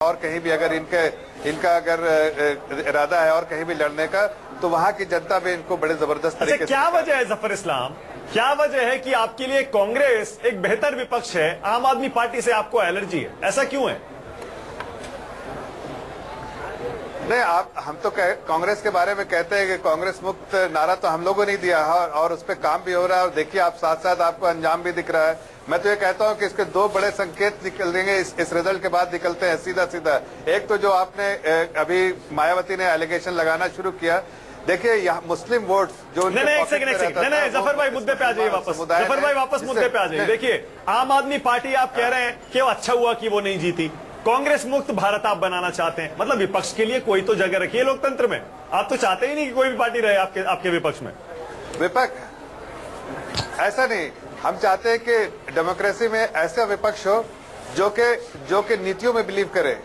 और कहीं भी अगर इनका अगर इरादा है और कहीं भी लड़ने का, तो वहां की जनता भी इनको बड़े जबरदस्त तरीके से। क्या वजह है जफर इस्लाम, क्या वजह है कि आपके लिए कांग्रेस एक बेहतर विपक्ष है, आम आदमी पार्टी से आपको एलर्जी है, ऐसा क्यों है? नहीं, हम तो कांग्रेस के बारे में कहते हैं कि कांग्रेस मुक्त नारा तो हम लोगों ने दिया है और उस पर काम भी हो रहा है। और देखिए आप साथ साथ आपको अंजाम भी दिख रहा है। मैं तो ये कहता हूं कि इसके दो बड़े संकेत निकलेंगे इस रिजल्ट के बाद, निकलते हैं सीधा सीधा। एक तो जो आपने अभी मायावती ने एलिगेशन लगाना शुरू किया, देखिए यहाँ मुस्लिम वोट्स जो एक सेकंड जफर भाई मुद्दे पे आ जाइए वापस, जफर भाई वापस मुद्दे पे आ जाइए। देखिए आम आदमी पार्टी आप कह रहे हैं कि अच्छा हुआ कि वो नहीं जीती, कांग्रेस मुक्त भारत आप बनाना चाहते हैं, मतलब विपक्ष के लिए कोई तो जगह रखिए लोकतंत्र में। आप तो चाहते ही नहीं कि कोई भी पार्टी रहे आपके विपक्ष में। विपक्ष ऐसा नहीं, हम चाहते हैं कि डेमोक्रेसी में ऐसा विपक्ष हो जो कि नीतियों में बिलीव करे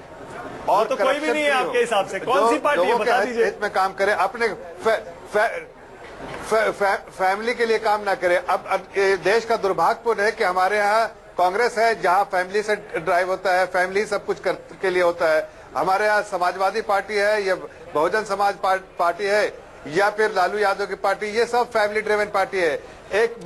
और तो कोई भी नहीं है आपके हिसाब से। कौन सी पार्टी है बता दीजिए? हित में काम करे, अपने फैमिली के लिए काम ना करे। अब देश का दुर्भाग्यपूर्ण है कि हमारे यहाँ कांग्रेस है जहां फैमिली से ड्राइव होता है, फैमिली सब कुछ के लिए होता है। हमारे यहाँ समाजवादी पार्टी है या बहुजन समाज पार्टी है या फिर लालू यादव की पार्टी, ये सब फैमिली ड्रिवन पार्टी है। एक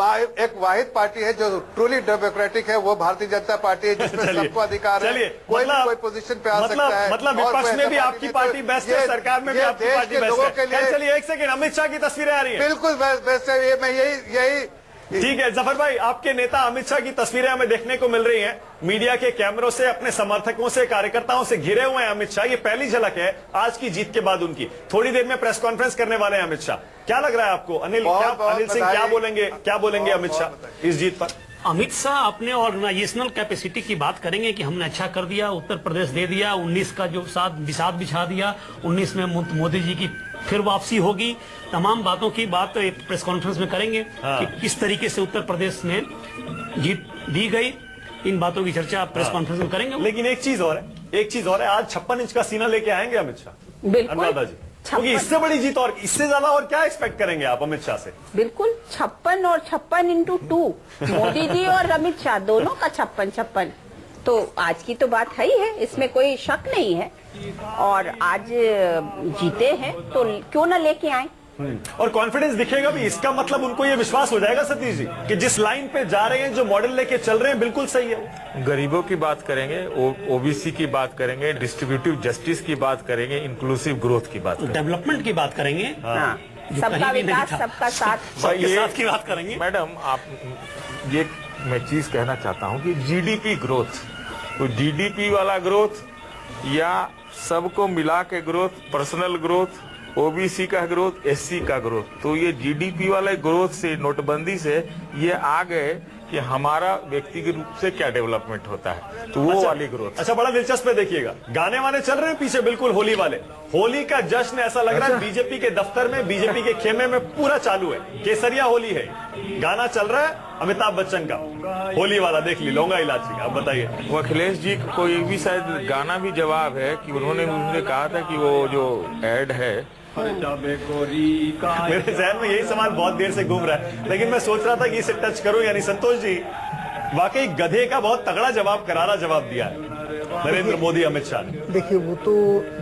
वाहिद पार्टी है जो ट्रूली डेमोक्रेटिक है, वो भारतीय जनता पार्टी है जिसमें सबको अधिकार है, कोई पोजीशन पे आ सकता है। मतलब विपक्ष में भी आपकी पार्टी बेस्ट है, सरकार में भी आपकी पार्टी बेस्ट है। चलिए एक सेकंड, अमित शाह की तस्वीरें आ रही है। बिल्कुल बेस्ट है, मैं यही ठीक है जफर भाई, आपके नेता अमित शाह की तस्वीरें हमें देखने को मिल रही हैं। मीडिया के कैमरों से, अपने समर्थकों से, कार्यकर्ताओं से घिरे हुए हैं अमित शाह। ये पहली झलक है आज की जीत के बाद उनकी। थोड़ी देर में प्रेस कॉन्फ्रेंस करने वाले हैं अमित शाह। क्या लग रहा है आपको अनिल सिंह, क्या बोलेंगे अमित शाह इस जीत पर? अमित शाह अपने ऑर्गेनाइजेशनल कैपेसिटी की बात करेंगे कि हमने अच्छा कर दिया, उत्तर प्रदेश दे दिया, 19 का जो विषाद बिछा दिया, 19 में मोदी जी की फिर वापसी होगी, तमाम बातों की बात प्रेस कॉन्फ्रेंस में करेंगे कि किस तरीके से उत्तर प्रदेश में जीत दी गई। इन बातों की चर्चा प्रेस कॉन्फ्रेंस में करेंगे। लेकिन एक चीज और है, आज 56 इंच का सीना लेके आएंगे अमित शाह। बिल्कुल जी, क्योंकि इससे बड़ी जीत और इससे ज्यादा और क्या एक्सपेक्ट करेंगे आप अमित शाह से? बिल्कुल 56 और 56x2 मोदी जी और अमित शाह दोनों का 56 तो आज की तो बात है ही है, इसमें कोई शक नहीं है। और आज जीते हैं तो क्यों ना लेके आए। और कॉन्फिडेंस दिखेगा भी, इसका मतलब उनको ये विश्वास हो जाएगा सतीश जी कि जिस लाइन पे जा रहे हैं, जो मॉडल लेके चल रहे हैं, बिल्कुल सही है। गरीबों की बात करेंगे, ओबीसी की बात करेंगे, डिस्ट्रीब्यूटिव जस्टिस की बात करेंगे, इंक्लूसिव ग्रोथ की बात करेंगे, डेवलपमेंट की बात करेंगे, सबका विकास, सबका साथ की बात करेंगे। मैडम आप ये मैं चीज कहना चाहता हूँ कि जीडीपी ग्रोथ, तो जीडीपी वाला ग्रोथ या सबको मिला के ग्रोथ, पर्सनल ग्रोथ, ओबीसी का ग्रोथ, एससी का ग्रोथ, तो ये जीडीपी वाले ग्रोथ से, नोटबंदी से ये आ गए कि हमारा व्यक्तिगत रूप से क्या डेवलपमेंट होता है, तो वो वाली ग्रोथ। अच्छा, बड़ा दिलचस्प है। देखिएगा गाने वाने चल रहे हैं पीछे, बिल्कुल होली वाले, होली का जश्न ऐसा लग रहा है बीजेपी के दफ्तर में, बीजेपी के खेमे में पूरा चालू है, केसरिया होली है, गाना चल रहा है अमिताभ बच्चन का होली वाला, देख ली लौंगा इलायची का। आप बताइए। वो अखिलेश जी को ये भी शायद गाना भी जवाब है कि उन्होंने कहा था कि वो जो एड है, मेरे जहन में यही सवाल बहुत देर से घूम रहा है, लेकिन मैं सोच रहा था कि इसे टच करूं। यानी संतोष जी, वाकई गधे का बहुत तगड़ा जवाब, करारा जवाब दिया है नरेंद्र मोदी अमित शाह ने। देखिए वो तो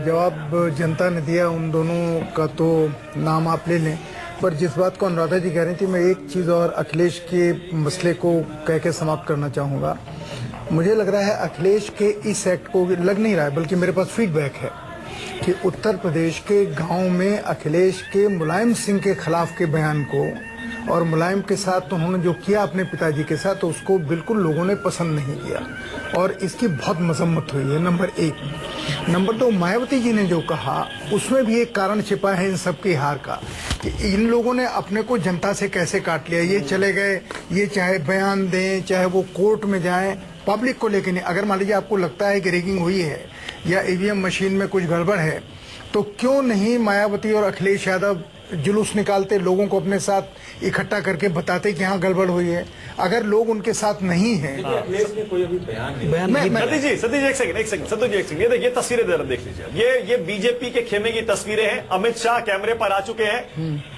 जवाब जनता ने दिया, उन दोनों का तो नाम आप ले लें, पर जिस बात को अनुराधा जी कह रही थी, मैं एक चीज और अखिलेश के मसले को कह के समाप्त करना चाहूंगा। मुझे लग रहा है अखिलेश के इस एक्ट को, लग नहीं रहा है बल्कि मेरे पास फीडबैक है कि उत्तर प्रदेश के गांव में अखिलेश के मुलायम सिंह के खिलाफ के बयान को और मुलायम के साथ तो उन्होंने जो किया अपने पिताजी के साथ, तो उसको बिल्कुल लोगों ने पसंद नहीं किया और इसकी बहुत मजम्मत हुई है, नंबर 1। नंबर 2, मायावती जी ने जो कहा उसमें भी एक कारण छिपा है इन सब की हार का, कि इन लोगों ने अपने को जनता से कैसे काट लिया। ये चले गए, ये चाहे बयान दें, चाहे वो कोर्ट में जाएं, पब्लिक को लेकर नहीं। अगर मान लीजिए आपको लगता है कि रेगिंग हुई है या ईवीएम मशीन में कुछ गड़बड़ है, तो क्यों नहीं मायावती और अखिलेश यादव जुलूस निकालते, लोगों को अपने साथ इकट्ठा करके बताते कि हाँ गड़बड़ हुई है। अगर लोग उनके साथ नहीं है, कोई अभी बयान नहीं। सतीश एक सेकंड, ये देखिए तस्वीरें जरा देख लीजिए। ये बीजेपी के खेमे की तस्वीरें हैं। अमित शाह कैमरे पर आ चुके हैं,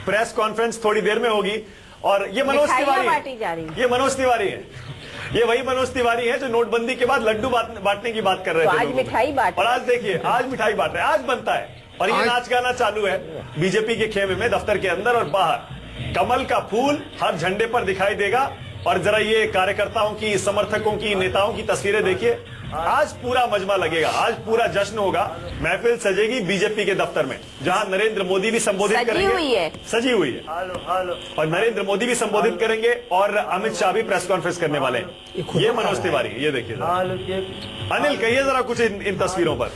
प्रेस कॉन्फ्रेंस थोड़ी देर में होगी और ये मनोज तिवारी है। ये वही मनोज तिवारी है जो नोटबंदी के बाद लड्डू बांटने की बात कर रहे तो थे आज लोगों में। मिठाई बांट और आज देखिए, आज मिठाई बांट रहे हैं, आज बनता है और ये नाच गाना चालू है बीजेपी के खेमे में, दफ्तर के अंदर और बाहर। कमल का फूल हर झंडे पर दिखाई देगा और जरा ये कार्यकर्ताओं की, समर्थकों की, नेताओं की तस्वीरें देखिए। आज पूरा मजमा लगेगा, आज पूरा जश्न होगा। महफिल सजेगी बीजेपी के दफ्तर में, जहां नरेंद्र मोदी भी संबोधित सजी करेंगे। हुई है। सजी हुई है। और नरेंद्र मोदी भी संबोधित करेंगे और अमित शाह भी प्रेस कॉन्फ्रेंस करने वाले हैं। ये मनोज तिवारी, ये देखिए जरा। अनिल, कहिए जरा कुछ इन तस्वीरों पर।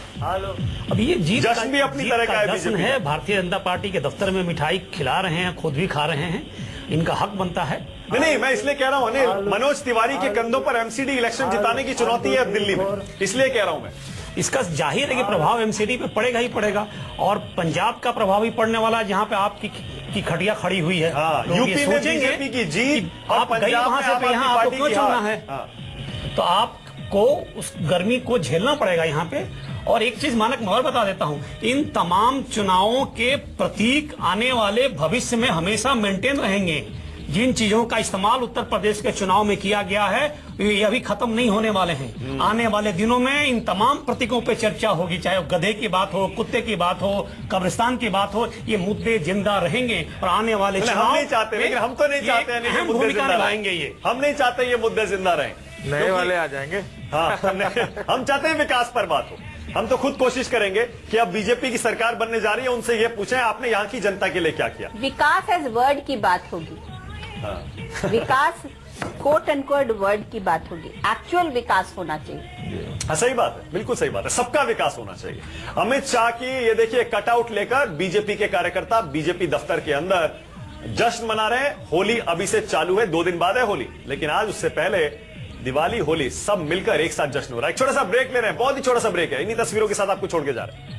अब ये जश्न भी अपनी तरह का है जश्न बीजेपी है। भारतीय जनता पार्टी के दफ्तर में मिठाई खिला रहे हैं, खुद भी खा रहे हैं, इनका हक बनता है। नहीं, मैं इसलिए कह रहा हूं अनिल, मनोज तिवारी के कंधों पर एमसीडी इलेक्शन जिताने की चुनौती है दिल्ली में, इसलिए कह रहा हूं मैं। इसका जाहिर है कि प्रभाव एमसीडी पे पड़ेगा ही पड़ेगा, और पंजाब का प्रभाव भी पड़ने वाला है, जहां पे आपकी खटिया खड़ी हुई है। लोग यूपी ये में सोचेंगे बीजेपी की जीत कि और आप गई पंजाब वहां में से आम तो आदमी यहाँ आपको पार्टी क्यों की चलना हार। है। तो आपको उस गर्मी को झेलना पड़ेगा यहाँ पे। और एक चीज मानक मैं और बता देता हूं, इन तमाम चुनावों के प्रतीक आने वाले भविष्य में हमेशा मेंटेन रहेंगे। जिन चीजों का इस्तेमाल उत्तर प्रदेश के चुनाव में किया गया है, ये अभी खत्म नहीं होने वाले हैं। आने वाले दिनों में इन तमाम प्रतीकों पे चर्चा होगी, चाहे वो गधे की बात हो, कुत्ते की बात हो, कब्रिस्तान की बात हो, ये मुद्दे जिंदा रहेंगे और आने वाले हम चुनाव नहीं चाहते, लेकिन हम तो नहीं चाहते हैं अहम मुद्दे भूमिका जिंदा निभाएंगे रहें। ये। हम नहीं चाहते ये मुद्दे जिंदा रहें। नए वाले आ जाएंगे। हाँ, हम चाहते हैं विकास पर बात हो। हम तो खुद कोशिश करेंगे कि अब बीजेपी की सरकार बनने जा रही है, उनसे ये पूछें आपने यहाँ की जनता के लिए क्या किया। विकास एज वर्ड की बात होगी। विकास कोट एंड कोट वर्ड की बात होगी, एक्चुअल विकास होना चाहिए। हाँ, सही बात है, बिल्कुल सही बात है, सबका विकास होना चाहिए। अमित शाह की ये देखिए कटआउट लेकर बीजेपी के कार्यकर्ता बीजेपी दफ्तर के अंदर जश्न मना रहे हैं। होली अभी से चालू है, 2 दिन बाद है होली, लेकिन आज उससे पहले दिवाली, होली सब मिलकर एक साथ जश्न हो रहा है। एक छोटा सा ब्रेक ले रहे हैं, बहुत ही छोटा सा ब्रेक है, इन्हीं तस्वीरों के साथ आपको छोड़ के जा रहे हैं।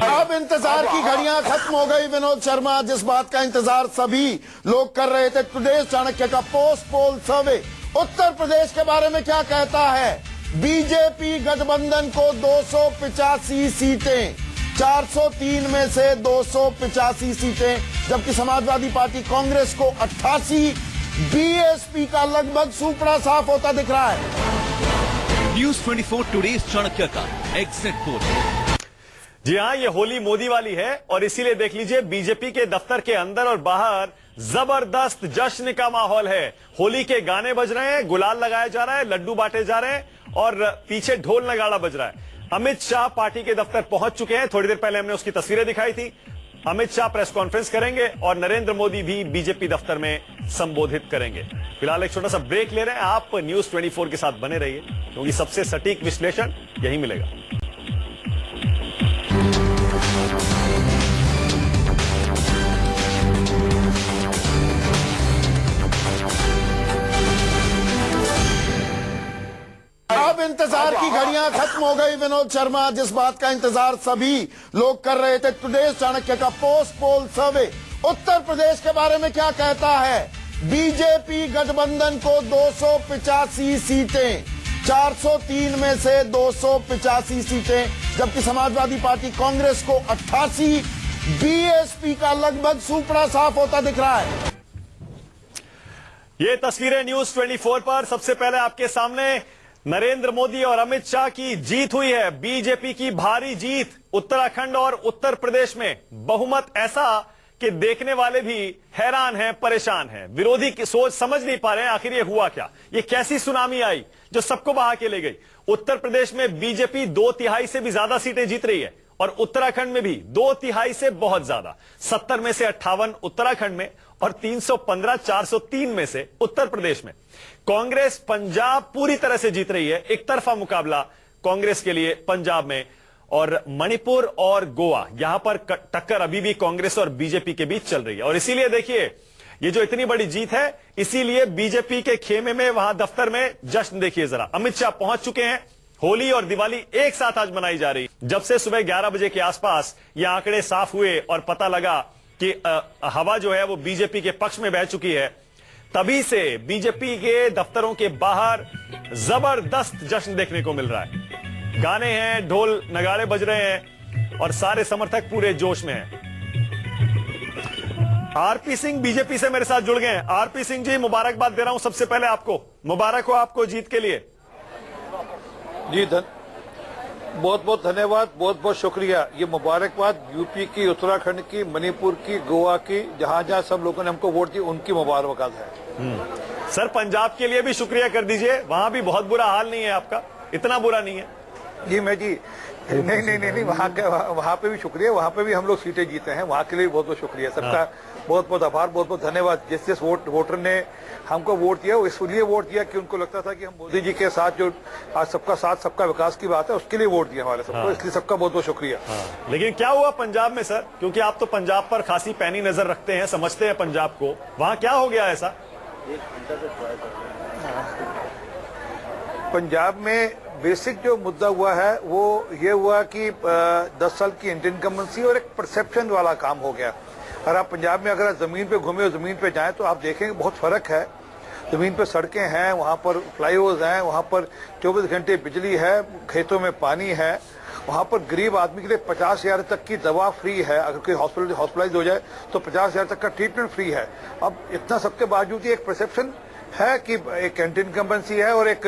अब इंतजार की घड़ियां खत्म हो गई विनोद शर्मा। जिस बात का इंतजार सभी लोग कर रहे थे, टुडे चाणक्य का पोस्ट पोल सर्वे उत्तर प्रदेश के बारे में क्या कहता है। बीजेपी गठबंधन को 285 सीटें, 403 में से 285 सीटें, जबकि समाजवादी पार्टी कांग्रेस को 88। बीएसपी का लगभग सुपड़ा साफ होता दिख रहा है। न्यूज 24 टुडे चाणक्य का एग्जिट पोल। जी हाँ, ये होली मोदी वाली है और इसीलिए देख लीजिए बीजेपी के दफ्तर के अंदर और बाहर जबरदस्त जश्न का माहौल है। होली के गाने बज रहे हैं, गुलाल लगाया जा रहा है, लड्डू बांटे जा रहे हैं और पीछे ढोल नगाड़ा बज रहा है। अमित शाह पार्टी के दफ्तर पहुंच चुके हैं, थोड़ी देर पहले हमने उसकी तस्वीरें दिखाई थी। अमित शाह प्रेस कॉन्फ्रेंस करेंगे और नरेंद्र मोदी भी बीजेपी दफ्तर में संबोधित करेंगे। फिलहाल एक छोटा सा ब्रेक ले रहे हैं, आप न्यूज 24 के साथ बने रहिए क्योंकि सबसे सटीक विश्लेषण यही मिलेगा। अब इंतजार की घड़ियां खत्म हो गई विनोद शर्मा। जिस बात का इंतजार सभी लोग कर रहे थे, टुडे चाणक्य का पोस्ट पोल सर्वे उत्तर प्रदेश के बारे में क्या कहता है। बीजेपी गठबंधन को 285 सीटें, 403 में से 285 सीटें, जबकि समाजवादी पार्टी कांग्रेस को 88। बीएसपी का लगभग सुपड़ा साफ होता दिख रहा है। ये तस्वीरें न्यूज 24 पर सबसे पहले आपके सामने नरेंद्र मोदी और अमित शाह की जीत हुई है। बीजेपी की भारी जीत उत्तराखंड और उत्तर प्रदेश में, बहुमत ऐसा कि देखने वाले भी हैरान हैं, परेशान हैं। विरोधी की सोच समझ नहीं पा रहे हैं आखिर ये हुआ क्या, ये कैसी सुनामी आई जो सबको बहा के ले गई। उत्तर प्रदेश में बीजेपी 2/3 से भी ज्यादा सीटें जीत रही है और उत्तराखंड में भी 2/3 से बहुत ज्यादा, 70 में से 58 उत्तराखंड में और 315 403 में से उत्तर प्रदेश में। कांग्रेस पंजाब पूरी तरह से जीत रही है, एक तरफा मुकाबला कांग्रेस के लिए पंजाब में, और मणिपुर और गोवा यहां पर टक्कर अभी भी कांग्रेस और बीजेपी के बीच चल रही है। और इसीलिए देखिए ये जो इतनी बड़ी जीत है, इसीलिए बीजेपी के खेमे में, वहां दफ्तर में जश्न देखिए जरा। अमित शाह पहुंच चुके हैं, होली और दिवाली एक साथ आज मनाई जा रही। जब से सुबह 11 बजे के आसपास ये आंकड़े साफ हुए और पता लगा कि हवा जो है वो बीजेपी के पक्ष में बह चुकी है, तभी से बीजेपी के दफ्तरों के बाहर जबरदस्त जश्न देखने को मिल रहा है। गाने हैं, ढोल नगाड़े बज रहे हैं और सारे समर्थक पूरे जोश में हैं। आरपी सिंह बीजेपी से मेरे साथ जुड़ गए हैं। आरपी सिंह जी, मुबारकबाद दे रहा हूं सबसे पहले आपको, मुबारक हो आपको जीत के लिए। जी बहुत बहुत धन्यवाद, बहुत बहुत शुक्रिया। ये मुबारकबाद यूपी की, उत्तराखंड की, मणिपुर की, गोवा की, जहां जहां सब लोगों ने हमको वोट दी उनकी मुबारकबाद है। सर पंजाब के लिए भी शुक्रिया कर दीजिए, वहां भी बहुत बुरा हाल नहीं है आपका, इतना बुरा नहीं है। जी मैं जी नहीं वहाँ पे भी शुक्रिया, वहाँ पे भी हम लोग सीटें जीते हैं, वहाँ के लिए बहुत बहुत शुक्रिया सबका। बहुत बहुत आभार, बहुत बहुत धन्यवाद। जिस वोटर ने हमको वोट दिया वो इसलिए वोट दिया कि उनको लगता था कि हम मोदी जी के साथ जो आज सबका साथ सबका विकास की बात है उसके लिए वोट दिया हमारे सबको, इसलिए सबका बहुत बहुत शुक्रिया। लेकिन क्या हुआ पंजाब में सर, क्योंकि आप तो पंजाब पर खासी पैनी नजर रखते हैं, समझते हैं पंजाब को, वहां क्या हो गया ऐसा? पंजाब में बेसिक जो मुद्दा हुआ है वो ये हुआ कि 10 साल की इनकम्बेंसी और एक परसेप्शन वाला काम हो गया। और आप पंजाब में अगर जमीन पे घूमे और जमीन पे जाएं तो आप देखेंगे बहुत फर्क है। जमीन पे सड़कें हैं, वहाँ पर फ्लाईओवर्स हैं, वहाँ पर 24 घंटे बिजली है, खेतों में पानी है, वहाँ पर गरीब आदमी के लिए 50,000 तक की दवा फ्री है। अगर कोई हॉस्पिटलाइज हो जाए तो 50,000 तक का ट्रीटमेंट फ्री है। अब इतना सबके बावजूद एक परसेप्शन है कि एक एंटी इनकम्बेंसी है और एक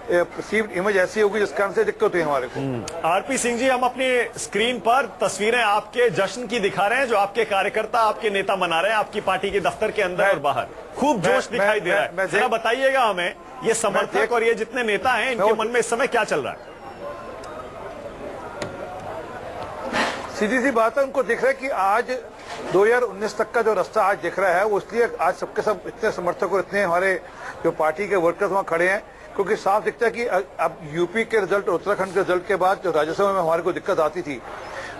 परसीव्ड इमेज ऐसी होगी जिस कारण से दिक्कत हुई हमारे को। आरपी सिंह जी, हम अपनी स्क्रीन पर तस्वीरें आपके जश्न की दिखा रहे हैं, जो आपके कार्यकर्ता, आपके नेता मना रहे हैं आपकी पार्टी के दफ्तर के अंदर और बाहर। खूब जोश दिखाई दे रहा है। जरा बताइएगा हमें, ये समर्थक और ये जितने नेता हैं इनके मन में इस समय क्या चल रहा है? सीधी सी बात है, उनको दिख रहा है कि आज 2019 तक का जो रास्ता आज दिख रहा है वो इसलिए आज सबके सब इतने समर्थक और इतने हमारे जो पार्टी के वर्कर्स वहां खड़े हैं, क्योंकि साफ दिखता है कि अब यूपी के रिजल्ट, उत्तराखंड के रिजल्ट के बाद जो राज्यसभा में हमारे को दिक्कत आती थी,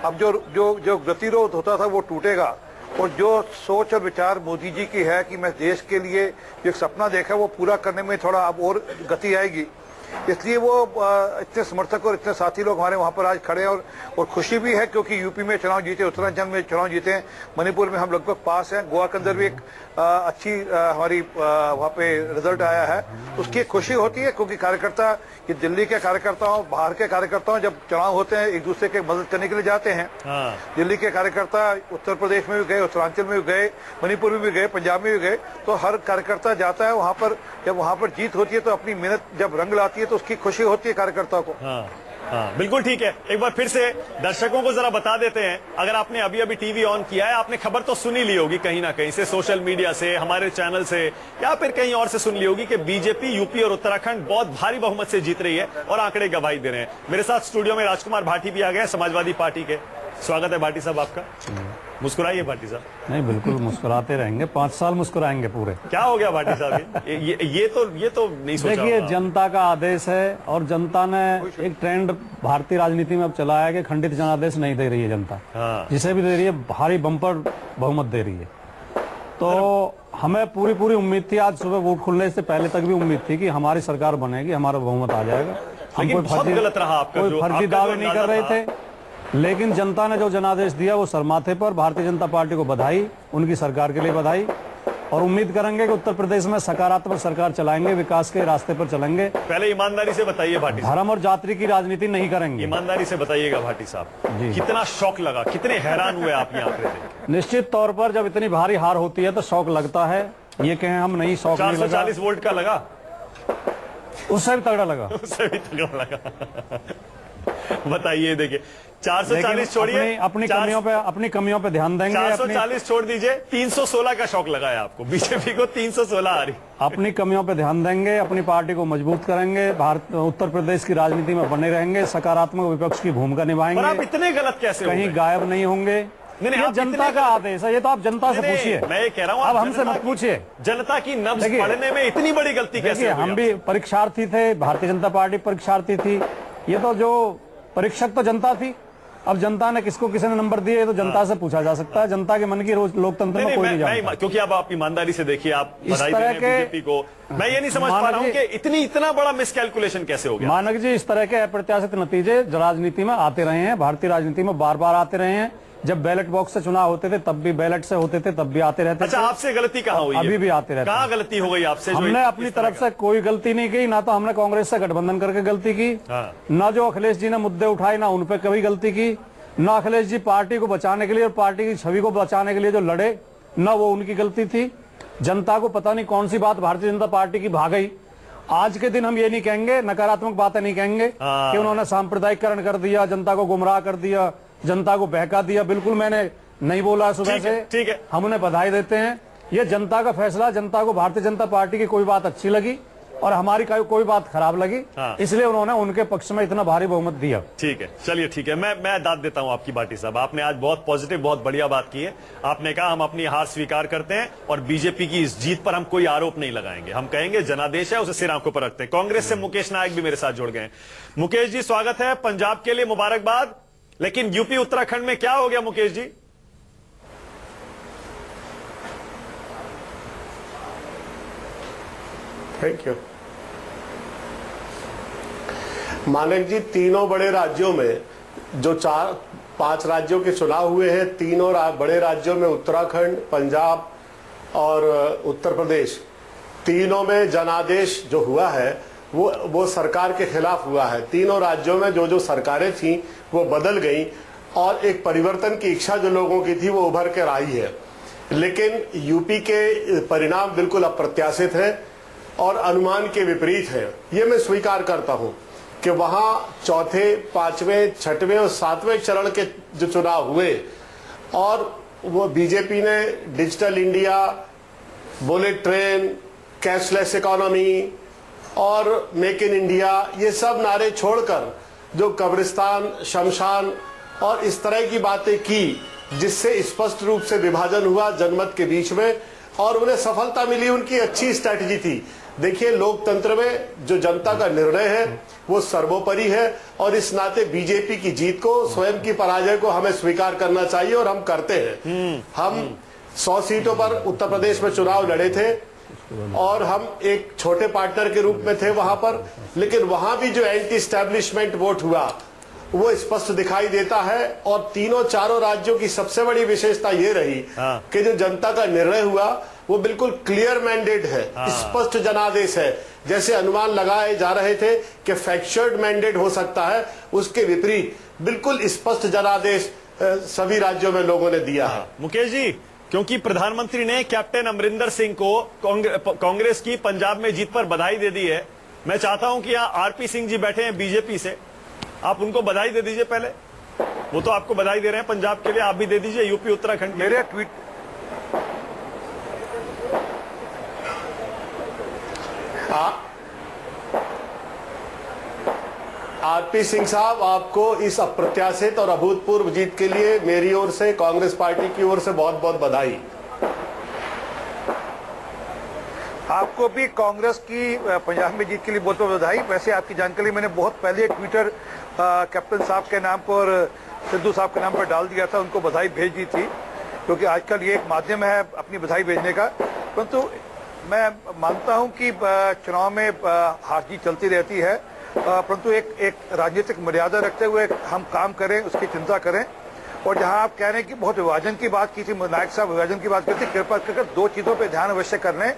अब जो गतिरोध होता था वो टूटेगा। और जो सोच और विचार मोदी जी की है कि मैं देश के लिए जो एक सपना देखा वो पूरा करने में थोड़ा अब और गति आएगी, इसलिए वो इतने समर्थक और इतने साथी लोग हमारे वहां पर आज खड़े हैं। और खुशी भी है क्योंकि यूपी में चुनाव जीते, उत्तराखंड में चुनाव जीते हैं, मणिपुर में हम लगभग पास हैं, गोवा के अंदर भी एक अच्छी हमारी वहां पे रिजल्ट आया है, उसकी खुशी होती है। क्योंकि कार्यकर्ता, ये दिल्ली के कार्यकर्ताओं, बाहर के कार्यकर्ताओं, जब चुनाव होते हैं एक दूसरे की मदद करने के लिए जाते हैं। दिल्ली के कार्यकर्ता उत्तर प्रदेश में भी गए, उत्तरांचल में भी गए, मणिपुर में भी गए, पंजाब में भी गए, तो हर कार्यकर्ता जाता है वहां पर। जब वहां पर जीत होती है तो अपनी मेहनत जब रंग लाती है तो उसकी खुशी होती है कार्यकर्ता को। हाँ, बिल्कुल ठीक है। एक बार फिर से दर्शकों को जरा बता देते हैं, अगर आपने अभी अभी टीवी ऑन किया है, आपने खबर तो सुनी ली होगी कहीं ना कहीं से, सोशल मीडिया से, हमारे चैनल से, या फिर कहीं और से सुन ली होगी कि बीजेपी यूपी और उत्तराखंड बहुत भारी बहुमत से जीत रही है और आंकड़े गवाही दे रहे हैं। मेरे साथ स्टूडियो में राजकुमार भाटी भी आ गए, समाजवादी पार्टी के। स्वागत है भाटी साहब आपका। मुस्कुराइए भाटी साहब। नहीं, बिल्कुल मुस्कुराते रहेंगे, 5 साल मुस्कुराएंगे पूरे। क्या हो गया भाटी साहब? ये तो नहीं सोचा। देखिए, जनता का आदेश है और जनता ने एक ट्रेंड भारतीय राजनीति में अब चला है कि खंडित जनादेश नहीं दे रही है जनता। जिसे भी दे रही है भारी बम्पर बहुमत दे रही है। तो हमें पूरी उम्मीद थी, आज सुबह वोट खुलने से पहले तक भी उम्मीद थी कि हमारी सरकार बनेगी, हमारा बहुमत आ जाएगा। हम कोई फर्जी दावे नहीं कर रहे थे, लेकिन जनता ने जो जनादेश दिया वो सरमाथे पर। भारतीय जनता पार्टी को बधाई, उनकी सरकार के लिए बधाई, और उम्मीद करेंगे कि उत्तर प्रदेश में सकारात्मक सरकार चलाएंगे, विकास के रास्ते पर चलेंगे। पहले ईमानदारी से बताइए भाटी साहब, धर्म और जाति की राजनीति नहीं करेंगे। ईमानदारी से बताइएगा भाटी साहब, कितना शौक लगा, कितने हैरान हुए आप यहाँ पे? निश्चित तौर पर जब इतनी भारी हार होती है तो शौक लगता है, ये कहें हम नहीं, शौक नहीं लगा। 440 वोल्ट का लगा, उससे भी तगड़ा लगा। उससे भी तगड़ा लगा। बताइए, देखिए 440 छोड़िए, अपनी कमियों पे ध्यान देंगे। 440 छोड़ दीजिए, 316 का शौक लगाया आपको, बीजेपी को 316 आ रही। अपनी कमियों पे ध्यान देंगे, अपनी पार्टी को मजबूत करेंगे, उत्तर प्रदेश की राजनीति में बने रहेंगे, सकारात्मक विपक्ष की भूमिका निभाएंगे। पर आप इतने गलत कैसे, कहीं गायब नहीं होंगे। ये जनता का आदेश है, ये तो आप जनता से पूछिए। मैं ये कह रहा हूँ, अब हमसे मत पूछिए। जनता की नब्ज पढ़ने में इतनी बड़ी गलती कैसे? हम भी परीक्षार्थी थे, भारतीय जनता पार्टी परीक्षार्थी थी, ये तो जो परीक्षक तो जनता थी। अब जनता ने किसने नंबर दिए तो जनता से पूछा जा सकता है। जनता के मन की रोज लोकतंत्र में कोई नहीं जानता। क्योंकि अब आप ईमानदारी से देखिए, आप बधाई दे रहे हैं बीजेपी को। मैं ये नहीं समझ पा रहा हूं कि इतना बड़ा मिसकैलकुलेशन कैसे हो गया। मानक जी, इस तरह के अप्रत्याशित नतीजे राजनीति में आते रहे हैं, भारतीय राजनीति में बार बार आते रहे हैं। जब बैलेट बॉक्स से चुनाव होते थे तब भी, बैलेट से होते थे तब भी आते रहते थे। अच्छा, आपसे गलती कहाँ हुई? अभी भी आते रहते। कहाँ गलती हो गई आपसे? हमने अपनी तरफ से कोई गलती नहीं की, ना तो हमने कांग्रेस से गठबंधन करके गलती की, ना जो अखिलेश जी ने मुद्दे उठाए ना उन पर कभी गलती की, ना अखिलेश जी पार्टी को बचाने के लिए और पार्टी की छवि को बचाने के लिए जो लड़े न वो उनकी गलती थी। जनता को पता नहीं कौन सी बात भारतीय जनता पार्टी की भा गई। आज के दिन हम ये नहीं कहेंगे, नकारात्मक बातें नहीं कहेंगे कि उन्होंने सांप्रदायिकरण कर दिया, जनता को गुमराह कर दिया, जनता को बहका दिया। बिल्कुल मैंने नहीं बोला सुबह से। ठीक है, हम उन्हें बधाई देते हैं। ये जनता का फैसला। जनता को भारतीय जनता पार्टी की कोई बात अच्छी लगी और हमारी कोई बात खराब लगी, इसलिए उन्होंने उनके पक्ष में इतना भारी बहुमत दिया। ठीक है, चलिए ठीक है, मैं दाद देता हूं आपकी बाटी साहब। आपने आज बहुत पॉजिटिव, बहुत बढ़िया बात की है। आपने कहा हम अपनी हार स्वीकार करते हैं और बीजेपी की इस जीत पर हम कोई आरोप नहीं लगाएंगे। हम कहेंगे जनादेश है, उसे सिर आंखों पर रखते हैं। कांग्रेस से मुकेश नायक भी मेरे साथ जुड़ गए। मुकेश जी स्वागत है। पंजाब के लिए मुबारकबाद, लेकिन यूपी उत्तराखंड में क्या हो गया मुकेश जी? थैंक यू मानिक जी। तीनों बड़े राज्यों में जो 4-5 राज्यों के चुनाव हुए हैं, तीनों बड़े राज्यों में उत्तराखंड, पंजाब और उत्तर प्रदेश, तीनों में जनादेश जो हुआ है वो सरकार के खिलाफ हुआ है। तीनों राज्यों में जो सरकारें थी वो बदल गई और एक परिवर्तन की इच्छा जो लोगों की थी वो उभर कर आई है। लेकिन यूपी के परिणाम बिल्कुल अप्रत्याशित है और अनुमान के विपरीत है। ये मैं स्वीकार करता हूं कि वहां चौथे, पांचवें, छठवें और सातवें चरण के जो चुनाव हुए और वो बीजेपी ने digital India, bullet train, cashless economy और मेक इन इंडिया, ये सब नारे छोड़कर जो कब्रिस्तान, शमशान और इस तरह की बातें की, जिससे स्पष्ट रूप से विभाजन हुआ जनमत के बीच में और उन्हें सफलता मिली। उनकी अच्छी स्ट्रैटेजी थी। देखिए, लोकतंत्र में जो जनता का निर्णय है वो सर्वोपरि है और इस नाते बीजेपी की जीत को, स्वयं की पराजय को हमें स्वीकार करना चाहिए और हम करते हैं। हम 100 सीटों पर उत्तर प्रदेश में चुनाव लड़े थे और हम एक छोटे पार्टनर के रूप में थे वहां पर, लेकिन वहां भी जो एंटी एस्टैब्लिशमेंट वोट हुआ वो स्पष्ट दिखाई देता है। और तीनों चारों राज्यों की सबसे बड़ी विशेषता ये रही कि जो जनता का निर्णय हुआ वो बिल्कुल क्लियर मैंडेट है, स्पष्ट जनादेश है। जैसे अनुमान लगाए जा रहे थे कि फैक्चर्ड मैंडेट हो सकता है, उसके विपरीत बिल्कुल स्पष्ट जनादेश सभी राज्यों में लोगों ने दिया है। मुकेश जी, क्योंकि प्रधानमंत्री ने कैप्टन अमरिंदर सिंह को कांग्रेस की पंजाब में जीत पर बधाई दे दी है, मैं चाहता हूं कि यहाँ आरपी सिंह जी बैठे हैं बीजेपी से, आप उनको बधाई दे दीजिए। पहले वो तो आपको बधाई दे रहे हैं पंजाब के लिए, आप भी दे दीजिए यूपी उत्तराखंड। मेरे ट्वीट आरपी सिंह साहब, आपको इस अप्रत्याशित और अभूतपूर्व जीत के लिए मेरी ओर से, कांग्रेस पार्टी की ओर से बहुत बहुत बधाई। आपको भी कांग्रेस की पंजाब में जीत के लिए बहुत बहुत बधाई। वैसे आपकी जानकारी मैंने बहुत पहले ट्विटर कैप्टन साहब के नाम पर, सिद्धू साहब के नाम पर डाल दिया था, उनको बधाई भेज दी थी, क्योंकि आजकल ये एक माध्यम है अपनी बधाई भेजने का। परंतु मैं मानता हूं कि चुनाव में हार जीत चलती रहती है, परंतु एक राजनीतिक मर्यादा रखते हुए हम काम करें, उसकी चिंता करें। और जहां आप कह रहे हैं कि बहुत विभाजन की बात की थी, नायक साहब विभाजन की बात करती, कृपा कर 2 चीजों पर ध्यान अवश्य कर लें।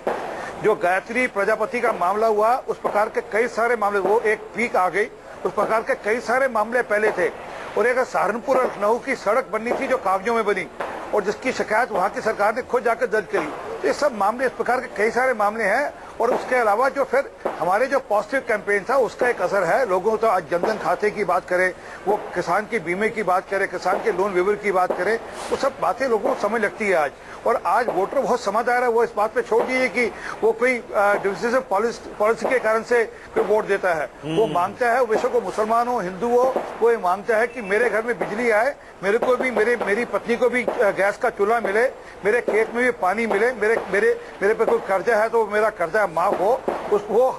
जो गायत्री प्रजापति का मामला हुआ, उस प्रकार के कई सारे मामले, वो एक पीक आ गई, उस प्रकार के कई सारे मामले पहले थे। और एक सहारनपुर और लखनऊ की सड़क बननी थी जो कागजों में बनी और जिसकी शिकायत वहां की सरकार ने खुद जाकर दर्ज करी। तो ये सब मामले, इस प्रकार के कई सारे मामले हैं। और उसके अलावा जो फिर हमारे जो पॉजिटिव कैंपेन था उसका एक असर है। लोगों तो आज जनधन खाते की बात करें, वो किसान के बीमे की बात करें, किसान के लोन वेवर की बात करें, वो सब बातें लोगों को समझ लगती है आज। और आज वोटर बहुत समझदार है, वो इस बात पे छोड़ दीजिए कि वो कोई डिविजिव पॉलिसी के कारण से कोई वोट देता है। वो मांगता है, विश्व को मुसलमान हो, हिंदू हो, वो ये मांगता है कि मेरे घर में बिजली आए, मेरे को भी, मेरी पत्नी को भी गैस का चूल्हा मिले, मेरे खेत में भी पानी मिले, मेरे पे कोई कर्जा है तो मेरा कर्जा माफ हो। वो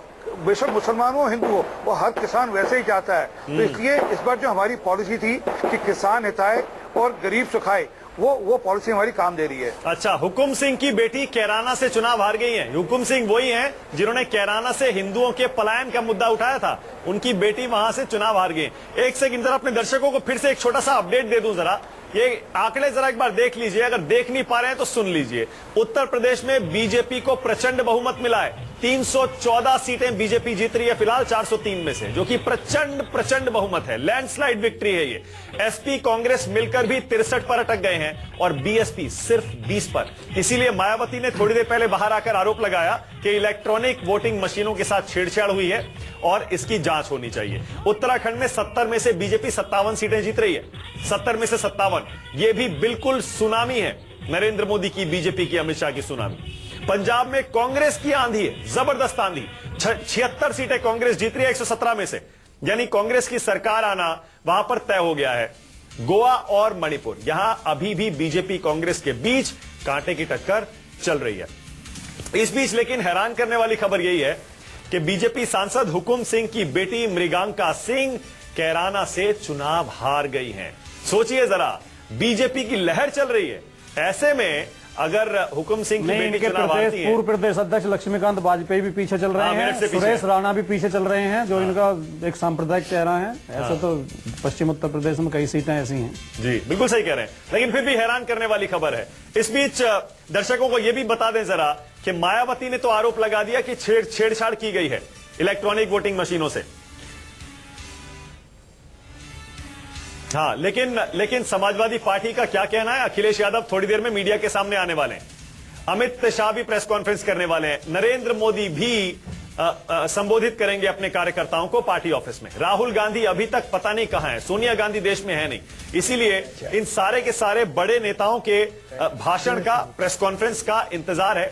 बेशक मुसलमान हो, हिंदू हो, वो हर किसान वैसे ही चाहता है। तो इसलिए इस बार जो हमारी पॉलिसी थी कि किसान हिताए और गरीब सुखाए, वो पॉलिसी हमारी काम दे रही है। अच्छा, हुकुम सिंह की बेटी कैराना से चुनाव हार गई है। हुकुम सिंह वही हैं जिन्होंने कैराना से हिंदुओं के पलायन का मुद्दा उठाया था, उनकी बेटी वहां से चुनाव हार गई। एक सेकंड, जरा अपने दर्शकों को फिर से एक छोटा सा अपडेट दे दूं। जरा ये आंकड़े जरा एक बार देख लीजिए, अगर देख नहीं पा रहे हैं तो सुन लीजिए। उत्तर प्रदेश में बीजेपी को प्रचंड बहुमत मिला है, 314 सीटें बीजेपी जीत रही है फिलहाल 403 में से, जो कि प्रचंड बहुमत है, लैंडस्लाइड विक्ट्री है ये। एसपी कांग्रेस मिलकर भी 63 पर अटक गए हैं और बीएसपी सिर्फ 20 पर। इसीलिए मायावती ने थोड़ी देर पहले बाहर आकर आरोप लगाया कि इलेक्ट्रॉनिक वोटिंग मशीनों के साथ छेड़छाड़ हुई है और इसकी जांच होनी चाहिए। उत्तराखंड में 70 में से बीजेपी 57 सीटें जीत रही है, 70 में से 57। यह भी बिल्कुल सुनामी है, नरेंद्र मोदी की, बीजेपी की, अमित शाह की सुनामी। पंजाब में कांग्रेस की आंधी है, जबरदस्त आंधी, 76 सीटें कांग्रेस जीत रही है 117 में से, यानी कांग्रेस की सरकार आना वहां पर तय हो गया है। गोवा और मणिपुर, यहां अभी भी बीजेपी कांग्रेस के बीच कांटे की टक्कर चल रही है। इस बीच लेकिन हैरान करने वाली खबर यही है कि बीजेपी सांसद हुकुम सिंह की बेटी मृगांका सिंह कैराना से चुनाव हार गई हैं। सोचिए जरा, बीजेपी की लहर चल रही है, ऐसे में अगर हुकुम सिंह की बेटी चुनाव हारती है, पूर्व प्रदेश अध्यक्ष लक्ष्मीकांत वाजपेयी भी पीछे चल रहे हैं, सुरेश राणा भी पीछे चल रहे हैं, जो इनका एक सांप्रदायिक चेहरा है। ऐसे तो पश्चिम उत्तर प्रदेश में कई सीटें ऐसी हैं। जी बिल्कुल सही कह रहे हैं, लेकिन फिर भी हैरान करने वाली खबर है। इस बीच दर्शकों को यह भी बता दें जरा कि मायावती ने तो आरोप लगा दिया कि छेड़छाड़ की गई है इलेक्ट्रॉनिक वोटिंग मशीनों से। हाँ, लेकिन समाजवादी पार्टी का क्या कहना है? अखिलेश यादव थोड़ी देर में मीडिया के सामने आने वाले हैं, अमित शाह भी प्रेस कॉन्फ्रेंस करने वाले हैं, नरेंद्र मोदी भी संबोधित करेंगे अपने कार्यकर्ताओं को पार्टी ऑफिस में। राहुल गांधी अभी तक पता नहीं कहां है, सोनिया गांधी देश में है नहीं, इसीलिए इन सारे के सारे बड़े नेताओं के भाषण का, प्रेस कॉन्फ्रेंस का इंतजार है।